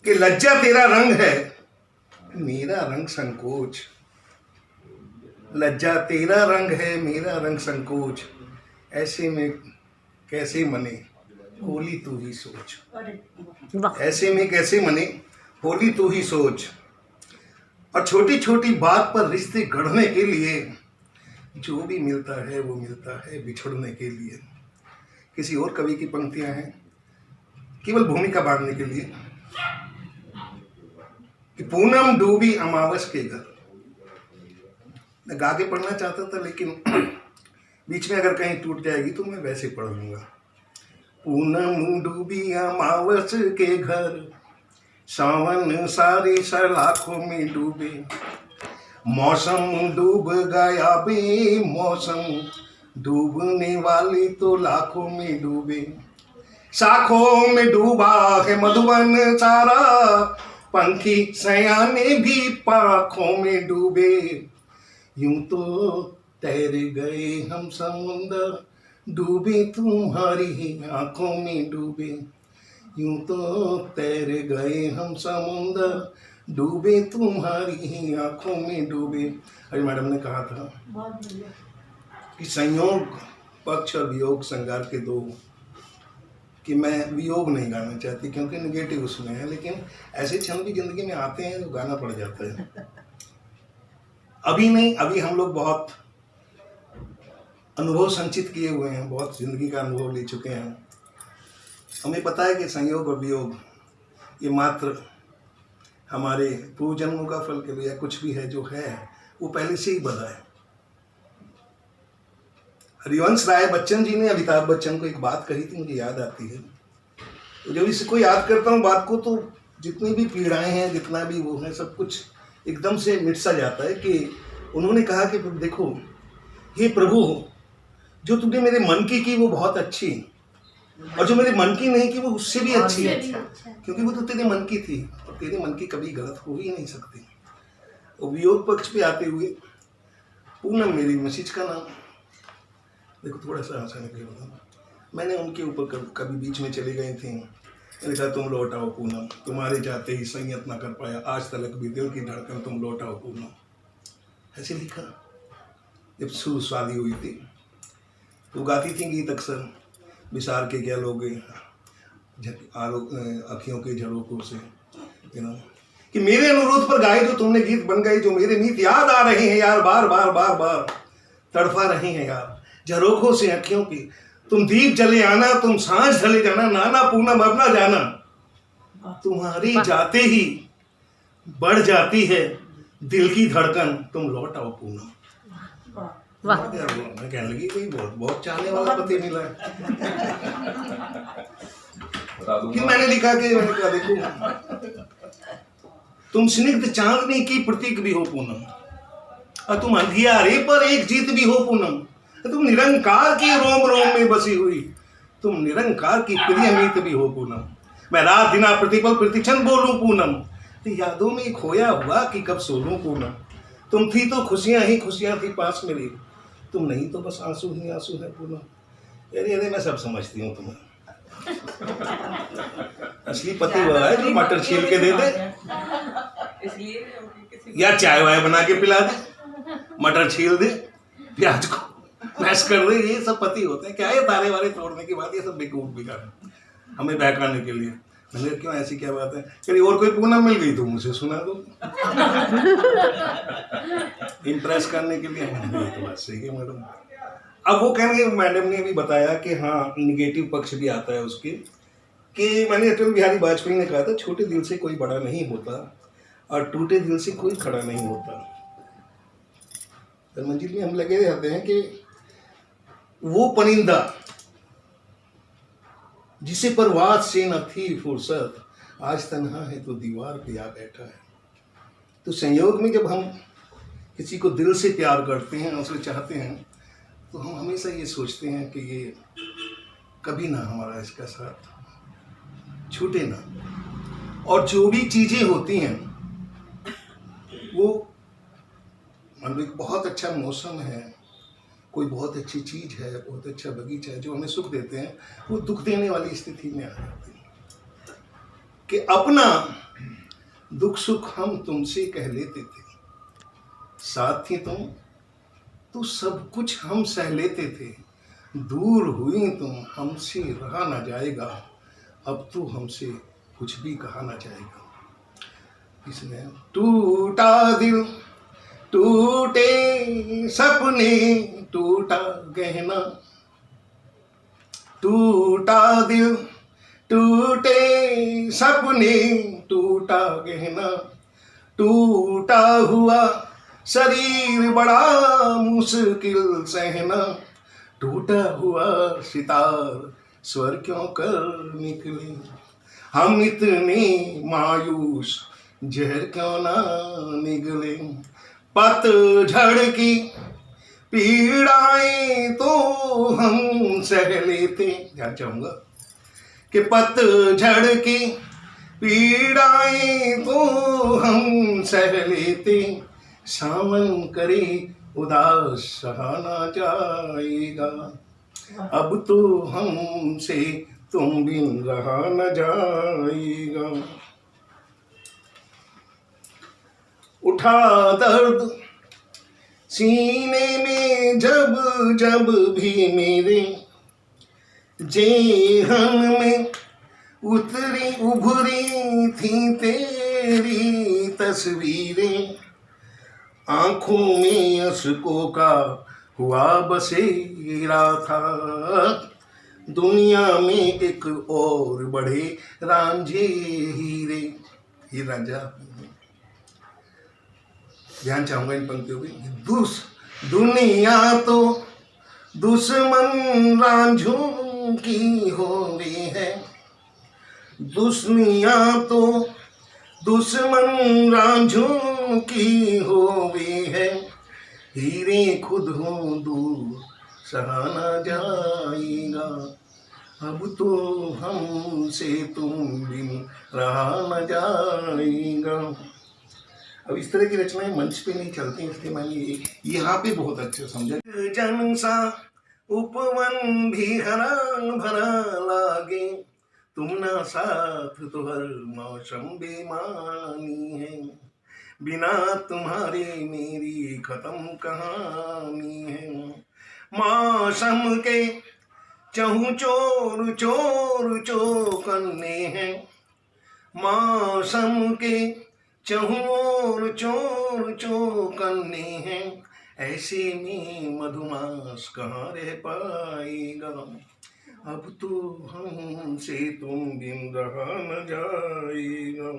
कि लज्जा तेरा रंग है, मेरा रंग संकोच। लज्जा तेरा रंग है, मेरा रंग संकोच। ऐसे में कैसे मने होली तू ही सोच। ऐसे में कैसे मने होली तू ही सोच। और छोटी छोटी बात पर रिश्ते गढ़ने के लिए जो भी मिलता है वो मिलता है बिछड़ने के लिए। किसी और कवि की पंक्तियां हैं केवल भूमिका बांधने के लिए कि पूनम डूबी अमावस के घर। मैं गा के पढ़ना चाहता था लेकिन बीच में अगर कहीं टूट जाएगी तो मैं वैसे पढ़ लूंगा। पूनम डूबी अमावस के घर, सावन सारे सलाखों में डूबे। मौसम डूब गया बे मौसम, डूबने वाली तो लाखों में डूबे। शाखों में डूबा है मधुबन सारा, पंखी सयाने भी पाखों में डूबे। यूं तो तैर गए हम समुंदर, डूबे तुम्हारी ही आंखों में डूबे। यूं तो तैर गए हम समुंदर, डूबे तुम्हारी ही आंखों में डूबे। अरे मैडम ने कहा था कि संयोग पक्ष और वियोग संगार के दो, कि मैं वियोग नहीं गाना चाहती क्योंकि निगेटिव उसमें है, लेकिन ऐसे क्षण भी जिंदगी में आते हैं तो गाना पड़ जाता है। अभी नहीं, अभी हम लोग बहुत अनुभव संचित किए हुए हैं, बहुत जिंदगी का अनुभव ले चुके हैं। हमें पता है कि संयोग और वियोग ये मात्र हमारे पूर्व जन्मों का फल के या कुछ भी है जो है वो पहले से ही बधा है। हरिवंश राय बच्चन जी ने अमिताभ बच्चन को एक बात कही थी, मुझे याद आती है। तो जब इसको याद करता हूँ बात को तो जितनी भी पीड़ाएं हैं, जितना भी वो है, सब कुछ एकदम से मिट सा जाता है। कि उन्होंने कहा कि देखो हे प्रभु, जो तुमने मेरे मन की वो बहुत अच्छी, और जो मेरे मन की नहीं की वो उससे भी अच्छी है, क्योंकि वो तो तेरे मन की थी और तेरे मन की कभी गलत हो ही नहीं सकती। और वियोग पक्ष पे आते हुए पूनम मेरी मैसेज का नाम, देखो थोड़ा सा हंसाने के लिए बता, मैंने उनके ऊपर कभी बीच में चले गए थे, मैंने कहा तुम लौट आओ पूनम, तुम्हारे जाते ही संयत ना कर पाया, आज तलक भी दिल की धड़कन, तुम लौट आओ पूनम। ऐसे लिखा जब शुरू शादी हुई थी। तो गाती थी गीत अक्सर, विसार के क्या लोगे अखियों के झरोकों से, कि मेरे अनुरोध पर गाए जो तुमने गीत बन गए, जो मेरे मीत याद आ रहे हैं यार, बार बार बार बार तड़फा रहे हैं यार झरोखों से अखियों की। तुम दीप जले आना, तुम सांझ ढले जाना, नाना पूनम अब ना जाना, तुम्हारी जाते ही बढ़ जाती है दिल की धड़कन, तुम लौट आओ पूनम। मैं कहने लगी कोई बहुत बहुत चाहने वाला पति मिला है। कि मैंने लिखा कि मैंने कहा देखो तुम स्निग्ध चांदनी की प्रतीक भी हो पूनम, और तुम अंधियारे पर एक जीत भी हो पूनम, तुम निरंकार की रोम रोम में बसी हुई, तुम निरंकार की प्रिय मीत भी हो पूनम। मैं रात दिना प्रतिपल प्रतिक्षण बोलूं पूनम, यादों में खोया हुआ कि कब सोलूं पूनम। तुम थी तो खुशियां ही खुशियां थी पास मेरी, तुम नहीं तो बस आंसू ही आंसू है पूनम। अरे अरे मैं सब समझती हूँ तुम्हें। असली पति वह है जो मटर छील के दे दे या चाय वाय बना के पिला दे, मटर छील दे, प्याज को मैश कर दे, ये सब पति होते हैं। क्या है तारे वारे तोड़ने की बात, ये सब बेकूफ बिगाड़ हमें बहकाने के लिए। मैंने क्यों ऐसी क्या बात है, कहीं और कोई पूनम मिल गई तो मुझे सुना दो। इम्प्रेस करने के लिए तो बात सही है मैडम। अब वो कहेंगे, मैडम ने भी बताया कि हाँ निगेटिव पक्ष भी आता है उसके, कि मैंने अटल बिहारी वाजपेयी ने कहा था छोटे दिल से कोई बड़ा नहीं होता और टूटे दिल से कोई खड़ा नहीं होता। तो मंजिल में हम लगे रहते हैं कि वो परिंदा जिसे परवाज से न थी फुर्सत, आज तन्हा है तो दीवार पे आ बैठा है। तो संयोग में जब हम किसी को दिल से प्यार करते हैं, उसे चाहते हैं, तो हम हमेशा ये सोचते हैं कि ये कभी ना हमारा इसका साथ छूटे ना। और जो भी चीज़ें होती हैं वो मतलब एक बहुत अच्छा मौसम है, कोई बहुत अच्छी चीज़ है, बहुत अच्छा बगीचा है जो हमें सुख देते हैं, वो दुख देने वाली स्थिति में आ जाती है। कि अपना दुख सुख हम तुमसे कह लेते थे, साथ ही तुम तो सब कुछ हम सह लेते थे। दूर हुई तुम हमसे रहा ना जाएगा, अब तो हमसे कुछ भी कहा ना जाएगा। इसमें टूटा दिल टूटे सपने टूटा गहना, टूटा दिल टूटे सपने टूटा गहना, टूटा हुआ शरीर बड़ा मुश्किल सहना, टूटा हुआ सितार स्वर क्यों कर निकले, हम इतने मायूस जहर क्यों ना निगले। पतझड़ की पीड़ाएं तो हम सह लेते, ध्यान चाहूंगा कि पतझड़ की पीड़ाएं तो हम सह लेते, सावन करे उदास सहा ना जाएगा, अब तो हमसे तुम बिन रहा न जाएगा। उठा दर्द सीने में जब जब भी मेरे, जेहन में उभरी थी तेरी तस्वीरें, आंखों में अश्कों का हुआ बसेरा था, दुनिया में एक और बढ़े रांझे हीरे। ये रांझा, ध्यान चाहूंगा इन पंक्तियों की। दुनिया तो दुश्मन रांझों की हो गई है, दुनिया तो दुश्मन रांझों की हो गई है, हीरे खुद हो दूर सहा न जाएगा, अब तो हमसे तुम बिन रहा न जाएगा। अब इस तरह की रचनाएं मंच पे नहीं चलती, इसलिए मैंने यहाँ पे बहुत अच्छे समझा। जन सा उपवन भी हरा भरा लागे, तुम ना साथ तो हर मौसम बेमानी है, बिना तुम्हारे मेरी खत्म कहानी है। मौसम के चहु चोर चोर चौकन्ने हैं, मौसम के चहुर चोर चौकन्ने हैं, ऐसे में मधुमास कहाँ रह पाएगा, अब तो हमसे तुम बिन रहा न जाएगा।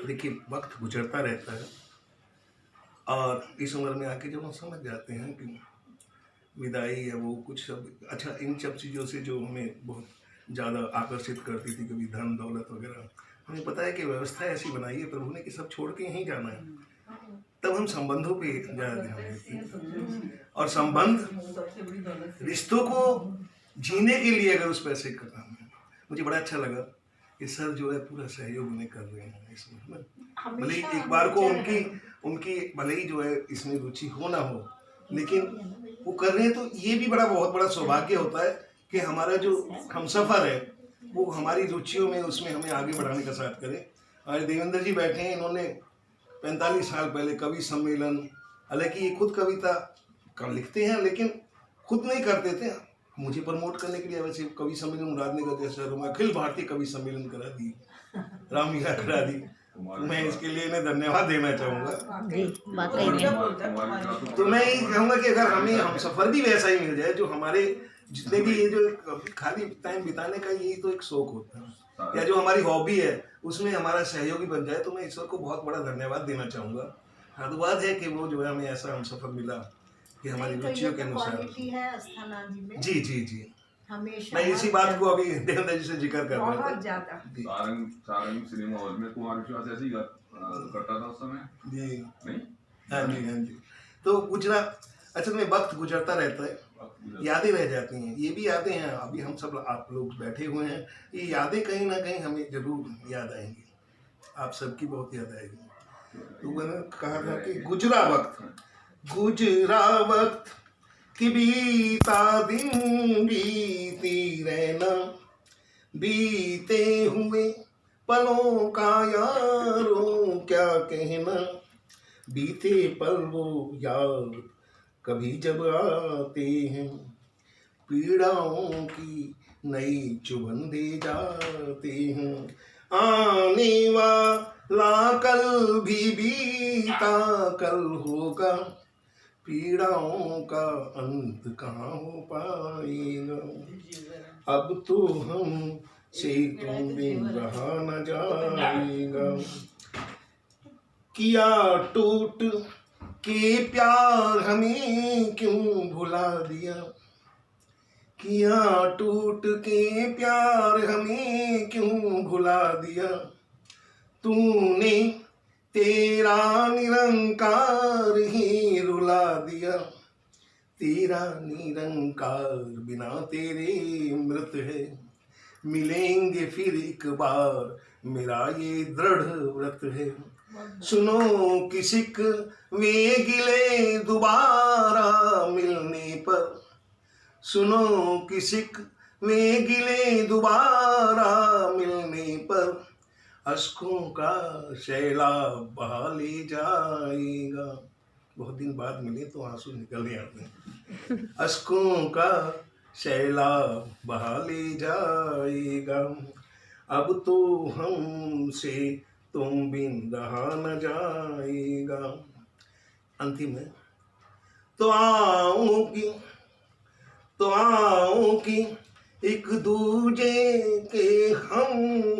देखिए वक्त गुजरता रहता है और इस उम्र में आके जब हम समझ जाते हैं कि विदाई या वो कुछ सब, अच्छा इन सब चीज़ों से जो हमें बहुत ज़्यादा आकर्षित करती थी, कभी धन दौलत वगैरह, हमें पता है कि व्यवस्था ऐसी बनाई है प्रभु ने कि सब छोड़ के यहीं जाना है, तब हम संबंधों पे ज़्यादा ध्यान देते हैं। और संबंध रिश्तों को जीने के लिए अगर उस पैसे का काम है, मुझे बड़ा अच्छा लगा कि सर जो है पूरा सहयोग उन्हें कर रहे हैं इसमें, भले ही एक बार को उनकी भले ही जो है इसमें रुचि हो ना हो, लेकिन वो कर रहे हैं, तो ये भी बहुत बड़ा सौभाग्य होता है कि हमारा जो हमसफर है वो हमारी रुचियों में उसमें हमें आगे बढ़ाने का साथ करे। आज देवेंद्र जी बैठे हैं, इन्होंने 45 साल पहले कवि सम्मेलन, हालांकि ये खुद कविता कम लिखते हैं लेकिन खुद नहीं करते थे, मुझे प्रमोट करने के लिए वैसे कवि सम्मेलन मुरादनगर जैसा रूम अखिल भारतीय कवि सम्मेलन करा दी, रामलीला करा दी, मैं इसके लिए इन्हें धन्यवाद देना चाहूँगा। तो मैं ये कहूँगा कि अगर हमें हम सफ़र भी वैसा ही मिल जाए, जो हमारे जितने भी ये जो खाली टाइम बिताने का यही तो एक शौक होता है, या जो हमारी हॉबी है उसमें हमारा सहयोगी बन जाए, तो मैं ईश्वर को बहुत बड़ा धन्यवाद देना चाहूँगा। धन्यवाद है कि वो जो है हमें ऐसा हम सफ़र मिला कि हमारी रुचियों के अनुसार। जी जी जी, मैं इसी बात को अभी देवेंद्र जी से जिक्र कर रहा था। सारंग सिनेमा हॉल में कुमार विश्वास ऐसे ही करता था उस समय जी, नहीं? हाँ जी हाँ जी। तो असल में वक्त गुजरता रहता है, यादें रह जाती हैं, ये भी यादें हैं। अभी हम सब आप लोग बैठे हुए हैं, ये यादें कहीं ना कहीं हमें जरूर याद आएंगी, आप सबकी बहुत याद आएगी। तो मैंने कहा था कि गुजरा वक्त कि बीता दिन बीती रहना, बीते हुए पलों का यारों क्या कहना, बीते पल वो याद कभी जब आते हैं, पीड़ाओं की नई चुभन दे जाते हैं। आने वाला कल भी बीता कल होगा, पीड़ाओं का अंत कहाँ हो पाएगा। अब तो हम से तुम बिन रहा न जाएगा। किया टूट के प्यार हमें क्यों भुला दिया, किया टूट के प्यार हमें क्यों भुला दिया। तूने तेरा निरंकार ही रुला दिया, तेरा निरंकार बिना तेरे मृत है। मिलेंगे फिर एक बार मेरा ये दृढ़ व्रत है। सुनो किसिक वे गिले दोबारा मिलने पर, सुनो किसिक वे गिले दोबारा मिलने पर, अश्कों का सैलाब बहा ले जाएगा। बहुत दिन बाद मिले तो आंसू निकलने आते हैं। अश्कों का सैलाब बहा ले जाएगा। अब तो हमसे तुम बिन रहा न जाएगा। अंतिम है। तो आओ कि एक दूजे के हम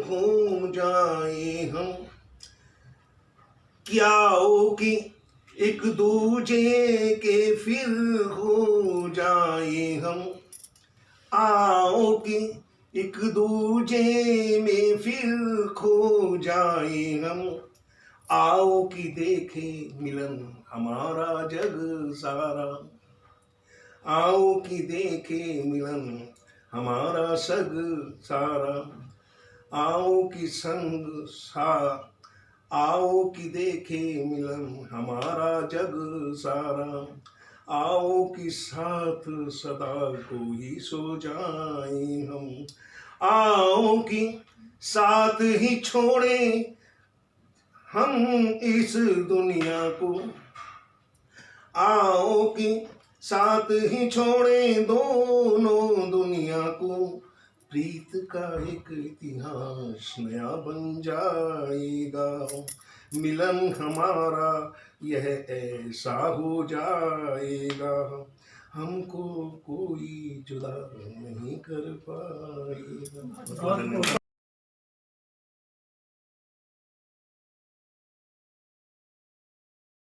हो जाए हम, क्या हो कि एक दूजे के फिर हो जाए हम। आओ कि एक दूजे में फिर खो जाए हम। आओ कि देखे मिलन हमारा जग सारा, आओ कि देखे मिलन हमारा सग सारा। आओ कि संग सा, आओ कि देखे मिलन हमारा जग सारा। आओ कि साथ सदा कोई सो जाए हम। आओ कि साथ ही छोड़े हम इस दुनिया को, आओ कि साथ ही छोड़े दोनों दुनिया को। प्रीत का एक इतिहास नया बन जाएगा। मिलन हमारा यह ऐसा हो जाएगा, हमको कोई जुदा नहीं कर पाएगा।